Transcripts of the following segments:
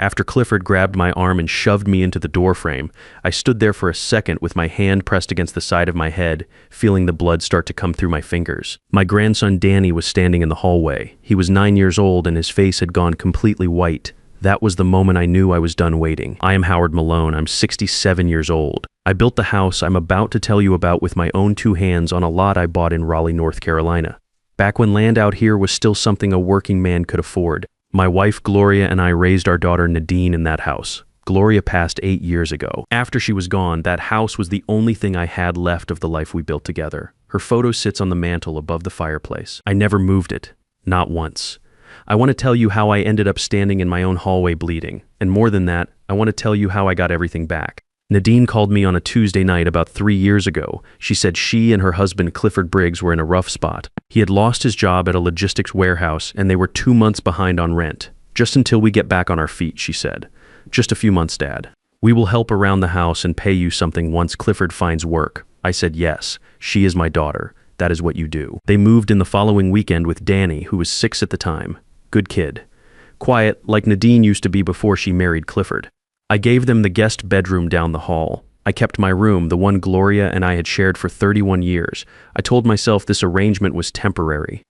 After Clifford grabbed my arm and shoved me into the doorframe, I stood there for a second with my hand pressed against the side of my head, feeling the blood start to come through my fingers. My grandson Danny was standing in the hallway. He was 9 years old and his face had gone completely white. That was the moment I knew I was done waiting. I am Howard Malone. I'm 67 years old. I built the house I'm about to tell you about with my own 2 hands on a lot I bought in Raleigh, North Carolina. Back when land out here was still something a working man could afford. My wife Gloria and I raised our daughter Nadine in that house. Gloria passed 8 years ago. After she was gone, that house was the only thing I had left of the life we built together. Her photo sits on the mantle above the fireplace. I never moved it. Not once. I want to tell you how I ended up standing in my own hallway bleeding. And more than that, I want to tell you how I got everything back. Nadine called me on a Tuesday night about 3 years ago. She said she and her husband Clifford Briggs were in a rough spot. He had lost his job at a logistics warehouse and they were 2 months behind on rent. Just until we get back on our feet, she said. Just a few months, Dad. We will help around the house and pay you something once Clifford finds work. I said yes. She is my daughter. That is what you do. They moved in the following weekend with Danny, who was 6 at the time. Good kid. Quiet, like Nadine used to be before she married Clifford. I gave them the guest bedroom down the hall. I kept my room, the one Gloria and I had shared for 31 years. I told myself this arrangement was temporary.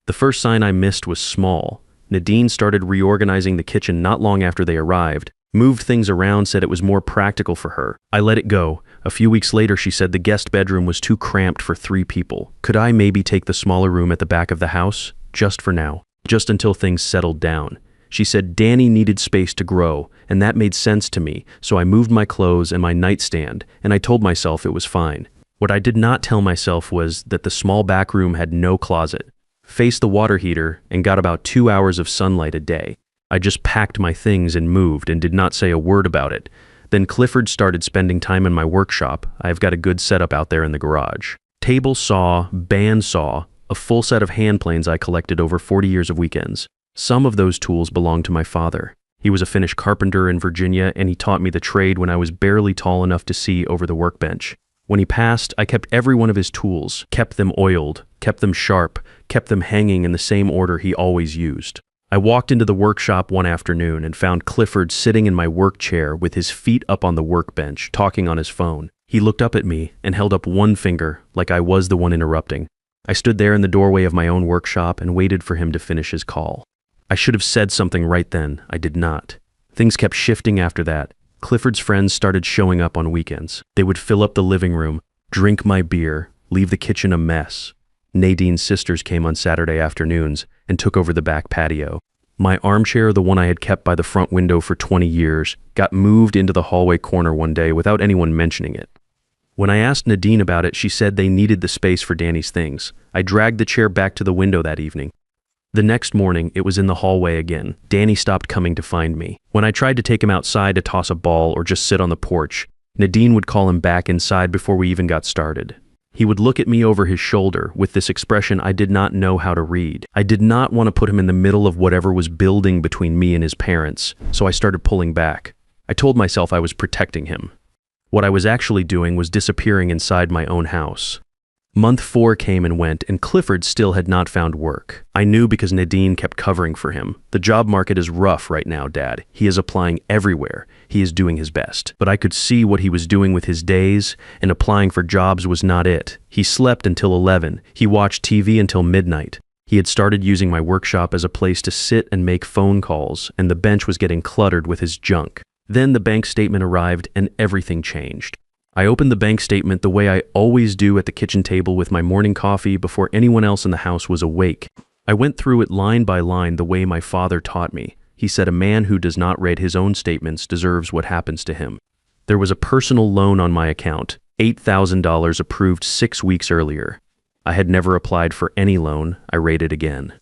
The first sign I missed was small. Nadine started reorganizing the kitchen not long after they arrived, moved things around, said it was more practical for her. I let it go. A few weeks later, she said the guest bedroom was too cramped for 3 people. Could I maybe take the smaller room at the back of the house? Just for now. Just until things settled down. She said Danny needed space to grow, and that made sense to me, so I moved my clothes and my nightstand, and I told myself it was fine. What I did not tell myself was that the small back room had no closet, faced the water heater, and got about 2 hours of sunlight a day. I just packed my things and moved and did not say a word about it. Then Clifford started spending time in my workshop. I've got a good setup out there in the garage. Table saw, band saw, a full set of hand planes I collected over 40 years of weekends. Some of those tools belonged to my father. He was a finished carpenter in Virginia, and he taught me the trade when I was barely tall enough to see over the workbench. When he passed, I kept every one of his tools, kept them oiled, kept them sharp, kept them hanging in the same order he always used. I walked into the workshop one afternoon and found Clifford sitting in my work chair with his feet up on the workbench, talking on his phone. He looked up at me and held up one finger, like I was the one interrupting. I stood there in the doorway of my own workshop and waited for him to finish his call. I should have said something right then. I did not. Things kept shifting after that. Clifford's friends started showing up on weekends. They would fill up the living room, drink my beer, leave the kitchen a mess. Nadine's sisters came on Saturday afternoons and took over the back patio. My armchair, the one I had kept by the front window for 20 years, got moved into the hallway corner one day without anyone mentioning it. When I asked Nadine about it, she said they needed the space for Danny's things. I dragged the chair back to the window that evening. The next morning, it was in the hallway again. Danny stopped coming to find me. When I tried to take him outside to toss a ball or just sit on the porch, Nadine would call him back inside before we even got started. He would look at me over his shoulder with this expression I did not know how to read. I did not want to put him in the middle of whatever was building between me and his parents, so I started pulling back. I told myself I was protecting him. What I was actually doing was disappearing inside my own house. Month 4 came and went, and Clifford still had not found work. I knew because Nadine kept covering for him. The job market is rough right now, Dad. He is applying everywhere. He is doing his best. But I could see what he was doing with his days, and applying for jobs was not it. He slept until 11. He watched TV until midnight. He had started using my workshop as a place to sit and make phone calls, and the bench was getting cluttered with his junk. Then the bank statement arrived, and everything changed. I opened the bank statement the way I always do at the kitchen table with my morning coffee before anyone else in the house was awake. I went through it line by line the way my father taught me. He said a man who does not read his own statements deserves what happens to him. There was a personal loan on my account, $8,000 approved 6 weeks earlier. I had never applied for any loan. I rated again.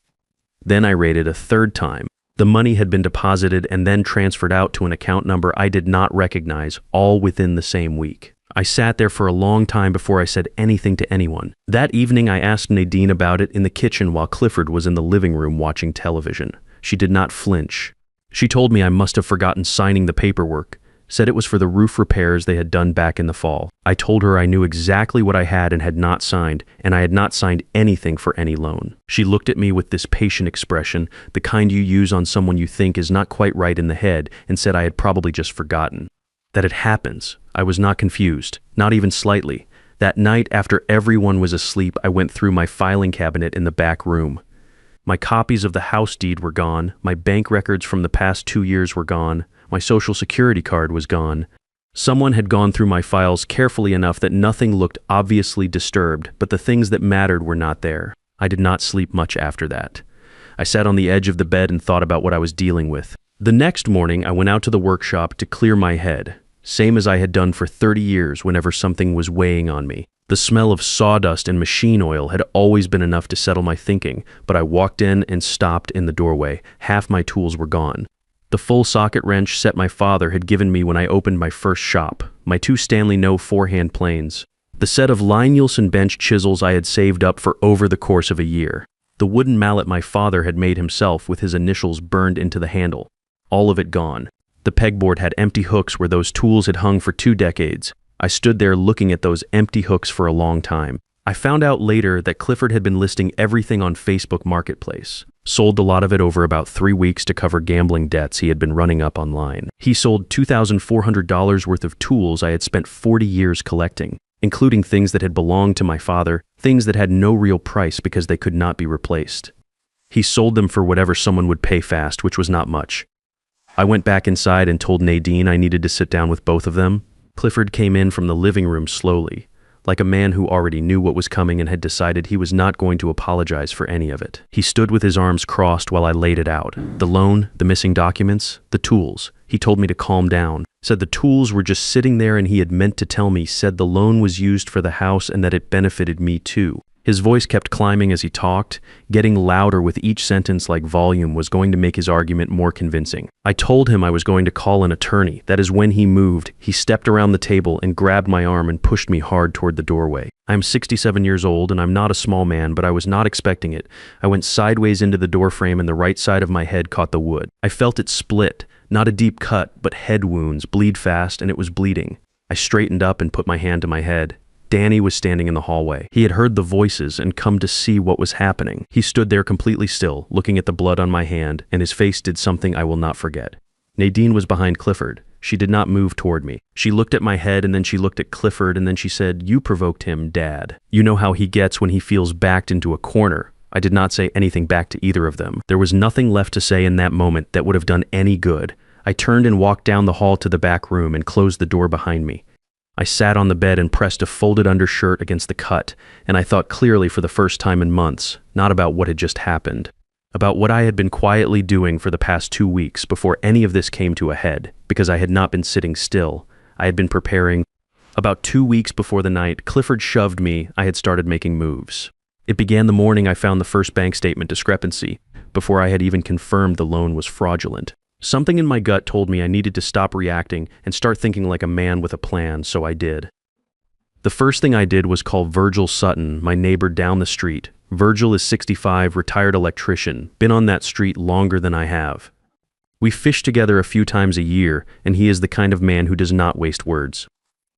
Then I rated a third time. The money had been deposited and then transferred out to an account number I did not recognize, all within the same week. I sat there for a long time before I said anything to anyone. That evening, I asked Nadine about it in the kitchen while Clifford was in the living room watching television. She did not flinch. She told me I must have forgotten signing the paperwork. said it was for the roof repairs they had done back in the fall. I told her I knew exactly what I had and had not signed, and I had not signed anything for any loan. She looked at me with this patient expression, the kind you use on someone you think is not quite right in the head, and said I had probably just forgotten. That it happens. I was not confused, not even slightly. That night, after everyone was asleep, I went through my filing cabinet in the back room. My copies of the house deed were gone, my bank records from the past 2 years were gone, my social security card was gone. Someone had gone through my files carefully enough that nothing looked obviously disturbed, but the things that mattered were not there. I did not sleep much after that. I sat on the edge of the bed and thought about what I was dealing with. The next morning, I went out to the workshop to clear my head, same as I had done for 30 years whenever something was weighing on me. The smell of sawdust and machine oil had always been enough to settle my thinking, but I walked in and stopped in the doorway. Half my tools were gone. The full socket wrench set my father had given me when I opened my first shop, my 2 Stanley No forehand planes, the set of Lie-Nielsen bench chisels I had saved up for over the course of a year, the wooden mallet my father had made himself with his initials burned into the handle. All of it gone. The pegboard had empty hooks where those tools had hung for 2 decades. I stood there looking at those empty hooks for a long time. I found out later that Clifford had been listing everything on Facebook Marketplace. Sold a lot of it over about 3 weeks to cover gambling debts he had been running up online. He sold $2,400 worth of tools I had spent 40 years collecting, including things that had belonged to my father, things that had no real price because they could not be replaced. He sold them for whatever someone would pay fast, which was not much. I went back inside and told Nadine I needed to sit down with both of them. Clifford came in from the living room slowly, like a man who already knew what was coming and had decided he was not going to apologize for any of it. He stood with his arms crossed while I laid it out. The loan, the missing documents, the tools. He told me to calm down, said the tools were just sitting there and he had meant to tell me, said the loan was used for the house and that it benefited me too. His voice kept climbing as he talked, getting louder with each sentence like volume was going to make his argument more convincing. I told him I was going to call an attorney. That is when he moved. He stepped around the table and grabbed my arm and pushed me hard toward the doorway. I am 67 years old and I'm not a small man, but I was not expecting it. I went sideways into the doorframe and the right side of my head caught the wood. I felt it split, not a deep cut, but head wounds, bleed fast, and it was bleeding. I straightened up and put my hand to my head. Danny was standing in the hallway. He had heard the voices and come to see what was happening. He stood there completely still, looking at the blood on my hand, and his face did something I will not forget. Nadine was behind Clifford. She did not move toward me. She looked at my head and then she looked at Clifford and then she said, "You provoked him, Dad. You know how he gets when he feels backed into a corner." I did not say anything back to either of them. There was nothing left to say in that moment that would have done any good. I turned and walked down the hall to the back room and closed the door behind me. I sat on the bed and pressed a folded undershirt against the cut, and I thought clearly for the first time in months, not about what had just happened, about what I had been quietly doing for the past 2 weeks before any of this came to a head, because I had not been sitting still. I had been preparing. About 2 weeks before the night Clifford shoved me, I had started making moves. It began the morning I found the first bank statement discrepancy, before I had even confirmed the loan was fraudulent. Something in my gut told me I needed to stop reacting and start thinking like a man with a plan, so I did. The first thing I did was call Virgil Sutton, my neighbor down the street. Virgil is 65, retired electrician, been on that street longer than I have. We fish together a few times a year, and he is the kind of man who does not waste words.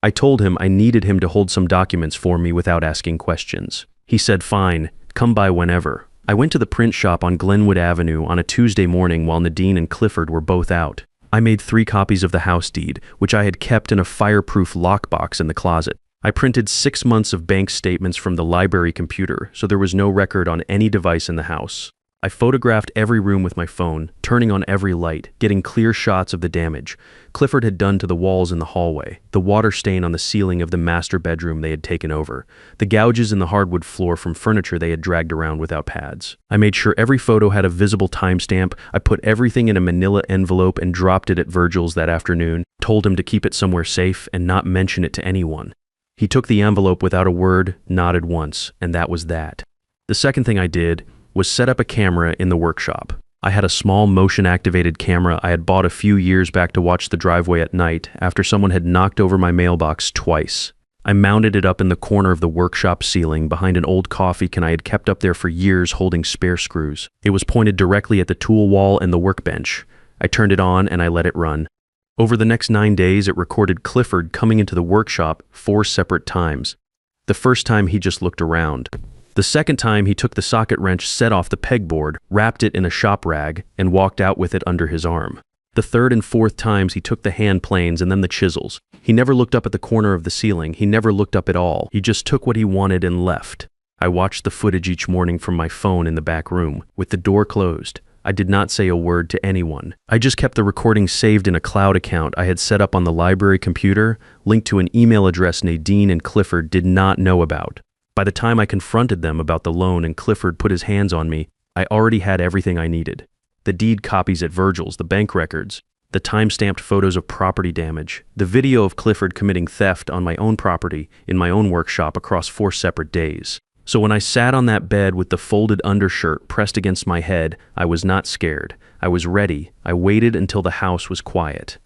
I told him I needed him to hold some documents for me without asking questions. He said, "Fine, come by whenever." I went to the print shop on Glenwood Avenue on a Tuesday morning while Nadine and Clifford were both out. I made 3 copies of the house deed, which I had kept in a fireproof lockbox in the closet. I printed 6 months of bank statements from the library computer, so there was no record on any device in the house. I photographed every room with my phone, turning on every light, getting clear shots of the damage Clifford had done to the walls in the hallway, the water stain on the ceiling of the master bedroom they had taken over, the gouges in the hardwood floor from furniture they had dragged around without pads. I made sure every photo had a visible timestamp. I put everything in a manila envelope and dropped it at Virgil's that afternoon, told him to keep it somewhere safe and not mention it to anyone. He took the envelope without a word, nodded once, and that was that. The second thing I did was set up a camera in the workshop. I had a small motion-activated camera I had bought a few years back to watch the driveway at night after someone had knocked over my mailbox twice. I mounted it up in the corner of the workshop ceiling behind an old coffee can I had kept up there for years holding spare screws. It was pointed directly at the tool wall and the workbench. I turned it on and I let it run. Over the next 9 days, it recorded Clifford coming into the workshop 4 separate times. The first time he just looked around. The second time he took the socket wrench set off the pegboard, wrapped it in a shop rag, and walked out with it under his arm. The third and fourth times he took the hand planes and then the chisels. He never looked up at the corner of the ceiling. He never looked up at all. He just took what he wanted and left. I watched the footage each morning from my phone in the back room, with the door closed. I did not say a word to anyone. I just kept the recording saved in a cloud account I had set up on the library computer, linked to an email address Nadine and Clifford did not know about. By the time I confronted them about the loan and Clifford put his hands on me, I already had everything I needed. The deed copies at Virgil's, the bank records, the time-stamped photos of property damage, the video of Clifford committing theft on my own property in my own workshop across 4 separate days. So when I sat on that bed with the folded undershirt pressed against my head, I was not scared. I was ready. I waited until the house was quiet.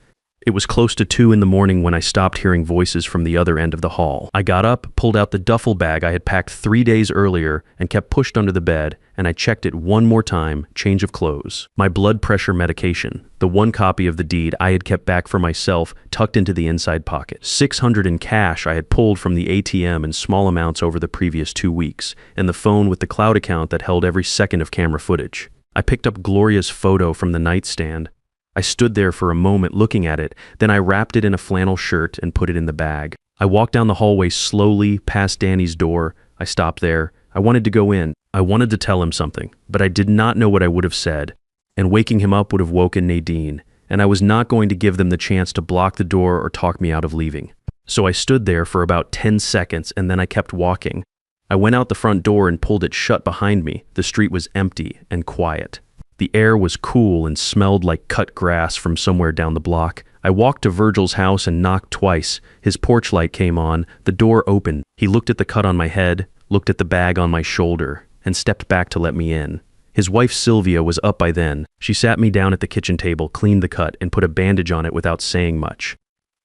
It was close to 2 in the morning when I stopped hearing voices from the other end of the hall. I got up, pulled out the duffel bag I had packed 3 days earlier and kept pushed under the bed, and I checked it one more time, change of clothes. My blood pressure medication, the 1 copy of the deed I had kept back for myself, tucked into the inside pocket. $600 in cash I had pulled from the ATM in small amounts over the previous 2 weeks, and the phone with the cloud account that held every second of camera footage. I picked up Gloria's photo from the nightstand. I stood there for a moment looking at it, then I wrapped it in a flannel shirt and put it in the bag. I walked down the hallway slowly, past Danny's door. I stopped there. I wanted to go in. I wanted to tell him something, but I did not know what I would have said. And waking him up would have woken Nadine, and I was not going to give them the chance to block the door or talk me out of leaving. So I stood there for about 10 seconds, and then I kept walking. I went out the front door and pulled it shut behind me. The street was empty and quiet. The air was cool and smelled like cut grass from somewhere down the block. I walked to Virgil's house and knocked twice. His porch light came on. The door opened. He looked at the cut on my head, looked at the bag on my shoulder, and stepped back to let me in. His wife Sylvia was up by then. She sat me down at the kitchen table, cleaned the cut, and put a bandage on it without saying much.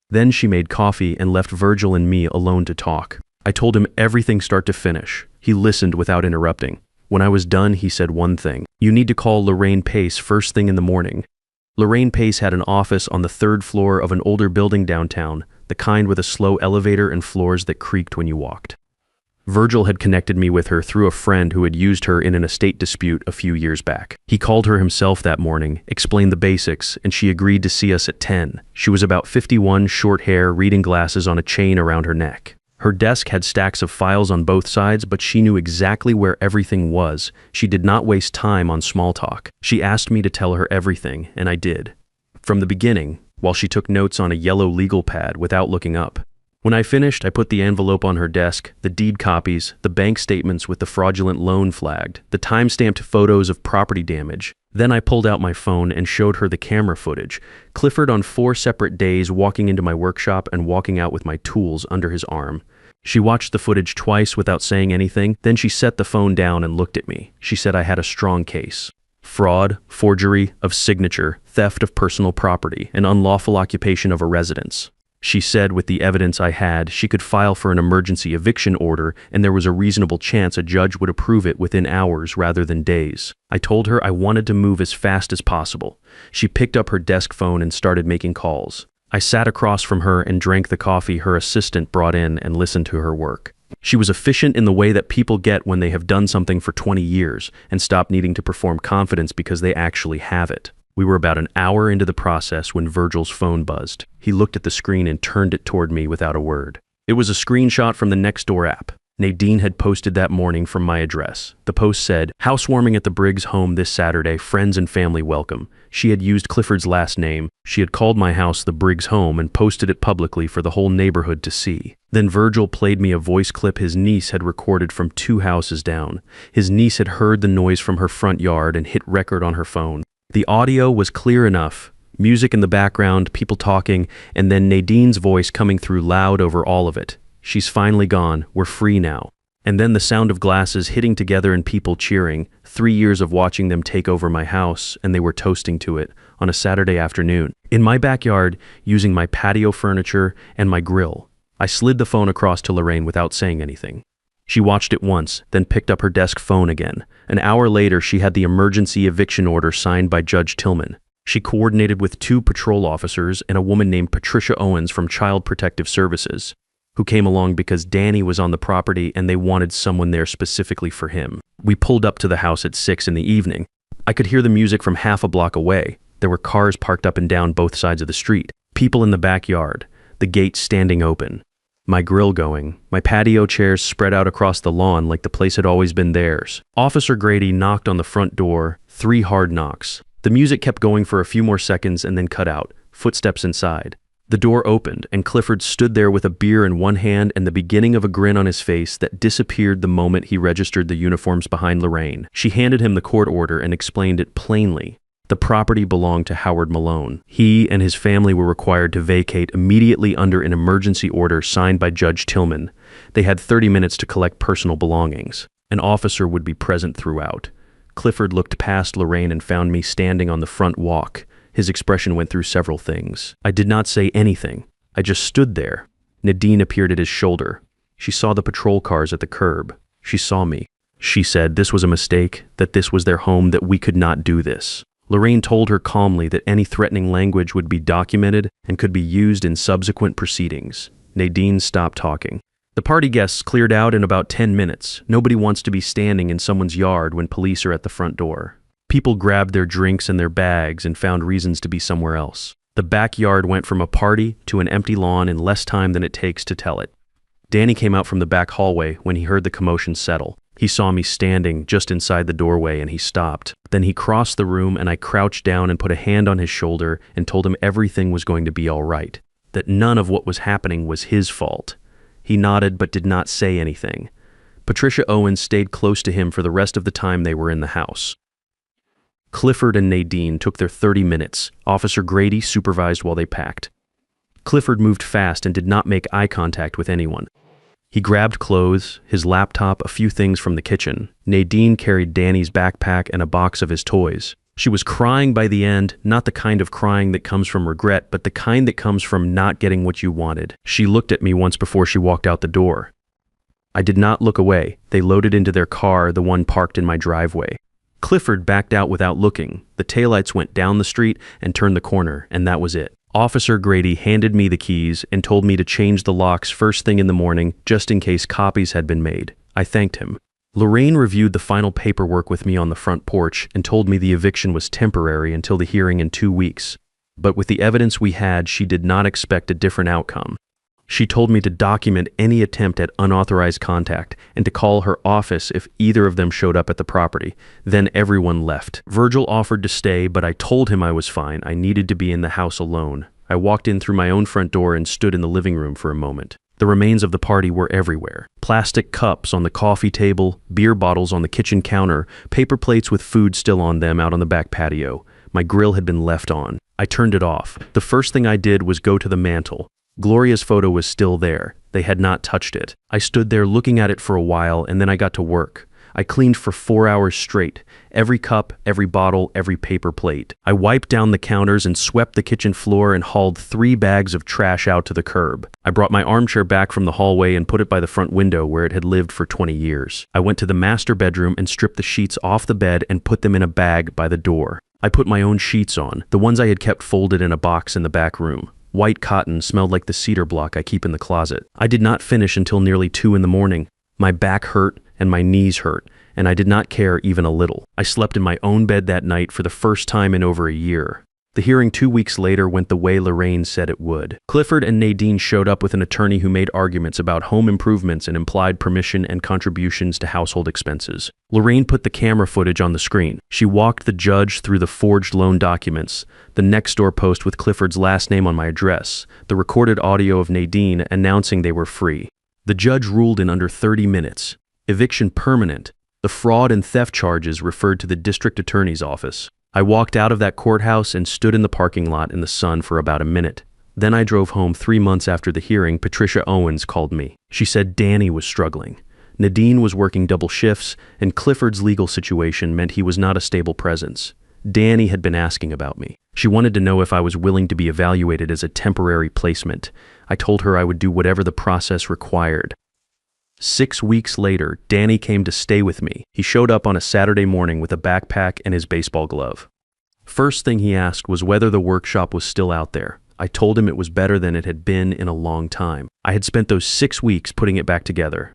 Then she made coffee and left Virgil and me alone to talk. I told him everything start to finish. He listened without interrupting. When I was done, he said one thing. You need to call Lorraine Pace first thing in the morning. Lorraine Pace had an office on the 3rd floor of an older building downtown, the kind with a slow elevator and floors that creaked when you walked. Virgil had connected me with her through a friend who had used her in an estate dispute a few years back. He called her himself that morning, explained the basics, and she agreed to see us at 10. She was about 51, short hair, reading glasses on a chain around her neck. Her desk had stacks of files on both sides, but she knew exactly where everything was. She did not waste time on small talk. She asked me to tell her everything, and I did. From the beginning, while she took notes on a yellow legal pad without looking up. When I finished, I put the envelope on her desk, the deed copies, the bank statements with the fraudulent loan flagged, the time-stamped photos of property damage. Then I pulled out my phone and showed her the camera footage. Clifford on 4 separate days walking into my workshop and walking out with my tools under his arm. She watched the footage twice without saying anything, then she set the phone down and looked at me. She said I had a strong case. Fraud, forgery of signature, theft of personal property, and unlawful occupation of a residence. She said with the evidence I had, she could file for an emergency eviction order and there was a reasonable chance a judge would approve it within hours rather than days. I told her I wanted to move as fast as possible. She picked up her desk phone and started making calls. I sat across from her and drank the coffee her assistant brought in and listened to her work. She was efficient in the way that people get when they have done something for 20 years and stop needing to perform confidence because they actually have it. We were about an hour into the process when Virgil's phone buzzed. He looked at the screen and turned it toward me without a word. It was a screenshot from the Nextdoor app. Nadine had posted that morning from my address. The post said, "Housewarming at the Briggs home this Saturday, friends and family welcome." She had used Clifford's last name. She had called my house the Briggs home and posted it publicly for the whole neighborhood to see. Then Virgil played me a voice clip his niece had recorded from 2 houses down. His niece had heard the noise from her front yard and hit record on her phone. The audio was clear enough. Music in the background, people talking, and then Nadine's voice coming through loud over all of it. She's finally gone. We're free now. And then the sound of glasses hitting together and people cheering. 3 years of watching them take over my house, and they were toasting to it on a Saturday afternoon. In my backyard, using my patio furniture and my grill. I slid the phone across to Lorraine without saying anything. She watched it once, then picked up her desk phone again. An hour later, she had the emergency eviction order signed by Judge Tillman. She coordinated with 2 patrol officers and a woman named Patricia Owens from Child Protective Services, who came along because Danny was on the property and they wanted someone there specifically for him. We pulled up to the house at 6 in the evening. I could hear the music from half a block away. There were cars parked up and down both sides of the street, people in the backyard, the gate standing open, my grill going, my patio chairs spread out across the lawn like the place had always been theirs. Officer Grady knocked on the front door, 3 hard knocks. The music kept going for a few more seconds and then cut out, footsteps inside. The door opened, and Clifford stood there with a beer in one hand and the beginning of a grin on his face that disappeared the moment he registered the uniforms behind Lorraine. She handed him the court order and explained it plainly. The property belonged to Howard Malone. He and his family were required to vacate immediately under an emergency order signed by Judge Tillman. They had 30 minutes to collect personal belongings. An officer would be present throughout. Clifford looked past Lorraine and found me standing on the front walk. His expression went through several things. I did not say anything. I just stood there. Nadine appeared at his shoulder. She saw the patrol cars at the curb. She saw me. She said this was a mistake, that this was their home, that we could not do this. Lorraine told her calmly that any threatening language would be documented and could be used in subsequent proceedings. Nadine stopped talking. The party guests cleared out in about 10 minutes. Nobody wants to be standing in someone's yard when police are at the front door. People grabbed their drinks and their bags and found reasons to be somewhere else. The backyard went from a party to an empty lawn in less time than it takes to tell it. Danny came out from the back hallway when he heard the commotion settle. He saw me standing just inside the doorway and he stopped. Then he crossed the room and I crouched down and put a hand on his shoulder and told him everything was going to be all right, that none of what was happening was his fault. He nodded but did not say anything. Patricia Owens stayed close to him for the rest of the time they were in the house. Clifford and Nadine took their 30 minutes. Officer Grady supervised while they packed. Clifford moved fast and did not make eye contact with anyone. He grabbed clothes, his laptop, a few things from the kitchen. Nadine carried Danny's backpack and a box of his toys. She was crying by the end, not the kind of crying that comes from regret, but the kind that comes from not getting what you wanted. She looked at me once before she walked out the door. I did not look away. They loaded into their car, the one parked in my driveway. Clifford backed out without looking. The taillights went down the street and turned the corner, and that was it. Officer Grady handed me the keys and told me to change the locks first thing in the morning, just in case copies had been made. I thanked him. Lorraine reviewed the final paperwork with me on the front porch and told me the eviction was temporary until the hearing in 2 weeks. But with the evidence we had, she did not expect a different outcome. She told me to document any attempt at unauthorized contact and to call her office if either of them showed up at the property. Then everyone left. Virgil offered to stay, but I told him I was fine. I needed to be in the house alone. I walked in through my own front door and stood in the living room for a moment. The remains of the party were everywhere. Plastic cups on the coffee table, beer bottles on the kitchen counter, paper plates with food still on them out on the back patio. My grill had been left on. I turned it off. The first thing I did was go to the mantel. Gloria's photo was still there. They had not touched it. I stood there looking at it for a while, and then I got to work. I cleaned for 4 hours straight. Every cup, every bottle, every paper plate. I wiped down the counters and swept the kitchen floor and hauled 3 bags of trash out to the curb. I brought my armchair back from the hallway and put it by the front window where it had lived for 20 years. I went to the master bedroom and stripped the sheets off the bed and put them in a bag by the door. I put my own sheets on, the ones I had kept folded in a box in the back room. White cotton smelled like the cedar block I keep in the closet. I did not finish until nearly 2 in the morning. My back hurt and my knees hurt, and I did not care even a little. I slept in my own bed that night for the first time in over a year. The hearing 2 weeks later went the way Lorraine said it would. Clifford and Nadine showed up with an attorney who made arguments about home improvements and implied permission and contributions to household expenses. Lorraine put the camera footage on the screen. She walked the judge through the forged loan documents, the Nextdoor post with Clifford's last name on my address, the recorded audio of Nadine announcing they were free. The judge ruled in under 30 minutes. Eviction permanent. The fraud and theft charges referred to the district attorney's office. I walked out of that courthouse and stood in the parking lot in the sun for about a minute. Then I drove home. 3 months after the hearing, Patricia Owens called me. She said Danny was struggling. Nadine was working double shifts, and Clifford's legal situation meant he was not a stable presence. Danny had been asking about me. She wanted to know if I was willing to be evaluated as a temporary placement. I told her I would do whatever the process required. 6 weeks later, Danny came to stay with me. He showed up on a Saturday morning with a backpack and his baseball glove. First thing he asked was whether the workshop was still out there. I told him it was better than it had been in a long time. I had spent those 6 weeks putting it back together.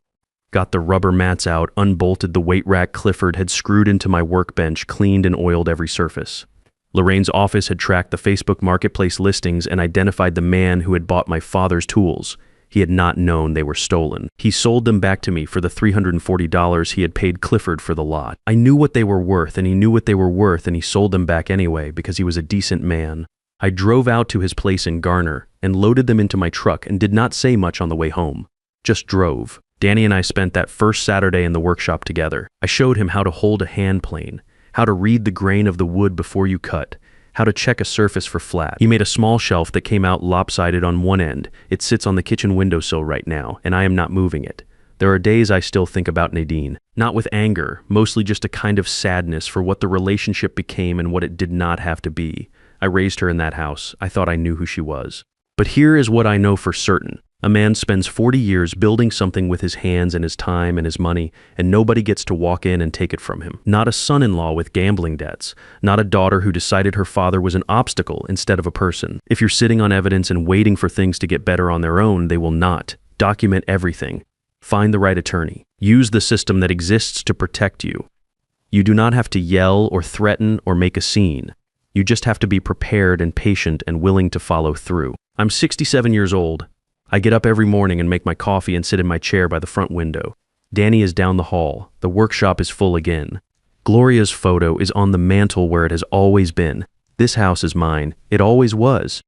Got the rubber mats out, unbolted the weight rack Clifford had screwed into my workbench, cleaned and oiled every surface. Lorraine's office had tracked the Facebook Marketplace listings and identified the man who had bought my father's tools. He had not known they were stolen. He sold them back to me for the $340 he had paid Clifford for the lot. I knew what they were worth, and he knew what they were worth, and he sold them back anyway because he was a decent man. I drove out to his place in Garner and loaded them into my truck and did not say much on the way home. Just drove. Danny and I spent that first Saturday in the workshop together. I showed him how to hold a hand plane, how to read the grain of the wood before you cut, how to check a surface for flat. He made a small shelf that came out lopsided on one end. It sits on the kitchen windowsill right now, and I am not moving it. There are days I still think about Nadine. Not with anger, mostly just a kind of sadness for what the relationship became and what it did not have to be. I raised her in that house. I thought I knew who she was. But here is what I know for certain. A man spends 40 years building something with his hands and his time and his money, and nobody gets to walk in and take it from him. Not a son-in-law with gambling debts. Not a daughter who decided her father was an obstacle instead of a person. If you're sitting on evidence and waiting for things to get better on their own, they will not. Document everything. Find the right attorney. Use the system that exists to protect you. You do not have to yell or threaten or make a scene. You just have to be prepared and patient and willing to follow through. I'm 67 years old. I get up every morning and make my coffee and sit in my chair by the front window. Danny is down the hall. The workshop is full again. Gloria's photo is on the mantle where it has always been. This house is mine. It always was.